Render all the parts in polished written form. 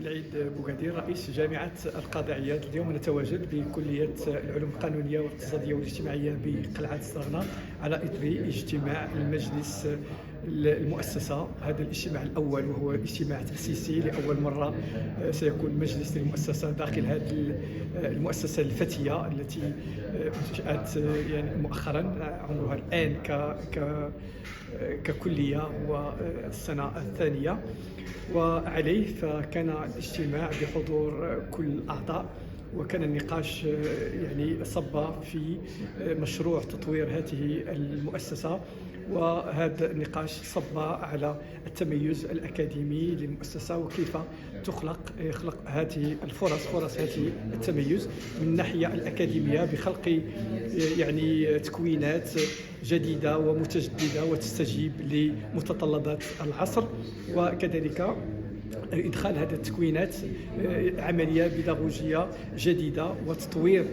بالعيد بوغادير رئيس جامعة القاضي عياض. اليوم نتواجد بكلية العلوم القانونية والاقتصادية والاجتماعية بقلعة الصغنة على إثر اجتماع المجلس المؤسسة. هذا الاجتماع الأول وهو اجتماع تأسيسي لأول مرة. سيكون مجلس للمؤسسة داخل هذه المؤسسة الفتية التي أنشأت يعني مؤخرا، عمرها الآن ككلية والسنة الثانية. وعليه فكان الاجتماع بحضور كل الأعضاء، وكان النقاش يعني صب في مشروع تطوير هذه المؤسسة، وهذا النقاش صب على التميز الأكاديمي للمؤسسة وكيف يخلق هذه الفرص، فرص هذه التميز من الناحية الأكاديمية بخلق يعني تكوينات جديدة ومتجددة وتستجيب لمتطلبات العصر، وكذلك إدخال هذه التكوينات عملية بيداغوجية جديدة وتطوير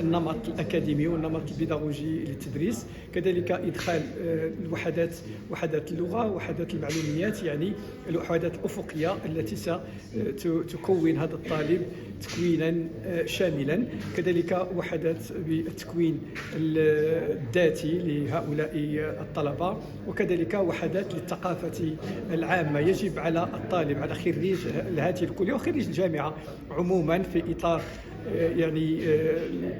النمط الأكاديمي والنمط البيداغوجي للتدريس، كذلك إدخال وحدات اللغة وحدات المعلوميات، يعني الوحدات الأفقية التي ستكون هذا الطالب تكوينا شاملا، كذلك وحدات بالتكوين الذاتي لهؤلاء الطلبة، وكذلك وحدات للثقافة العامة. يجب على الطالب، على خريج هذه الكلية وخريج الجامعة عموما في إطار يعني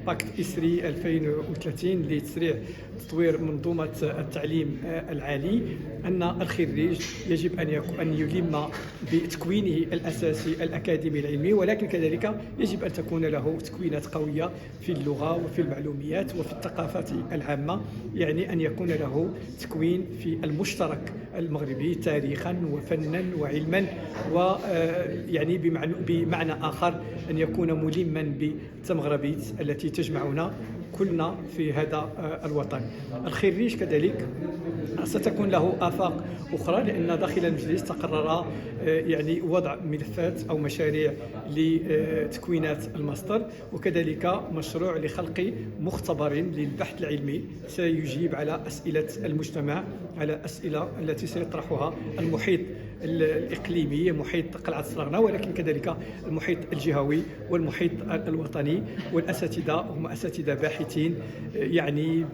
باكت إسري 2030 لتسريع تطوير منظومة التعليم العالي، أن الخريج يجب أن يلم بتكوينه الأساسي الأكاديمي العلمي، ولكن كذلك يجب أن تكون له تكوينات قوية في اللغة وفي المعلوميات وفي الثقافات العامة، يعني أن يكون له تكوين في المشترك المغربي تاريخا وفنا وعلما، ويعني بمعنى آخر أن يكون ملما بالتمغربية التي تجمعنا كلنا في هذا الوطن. الخريج كذلك ستكون له آفاق أخرى، لأن داخل المجلس تقرر يعني وضع ملفات أو مشاريع لتكوينات الماستر، وكذلك مشروع لخلق مختبر للبحث العلمي سيجيب على أسئلة المجتمع، على أسئلة التي سيطرحها المحيط الإقليمي، محيط قلعة الصغنة، ولكن كذلك المحيط الجهوي والمحيط الوطني. والأساتذة هم أساتذة باحثين، يعني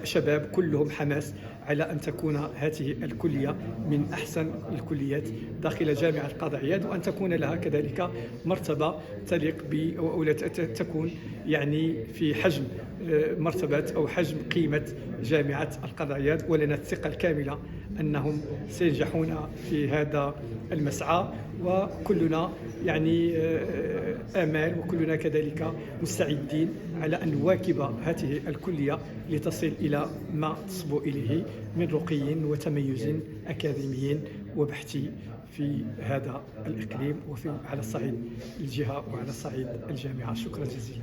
شباب كلهم حماس على أن تكون هذه الكلية من أحسن الكليات داخل جامعة القاضي عياض، وأن تكون لها كذلك مرتبة تليق أو تكون يعني في حجم مرتبة أو حجم قيمة جامعة القاضي عياض. ولنا الثقة الكاملة أنهم سينجحون في هذا المسعى، وكلنا يعني آمال، وكلنا كذلك مستعدين على أن نواكب هذه الكلية لتصل إلى ما تصبو إليه من رقي وتميز أكاديمي وبحثي في هذا الإقليم وفي على الصعيد الجهة وعلى الصعيد الجامعة. شكرا جزيلا.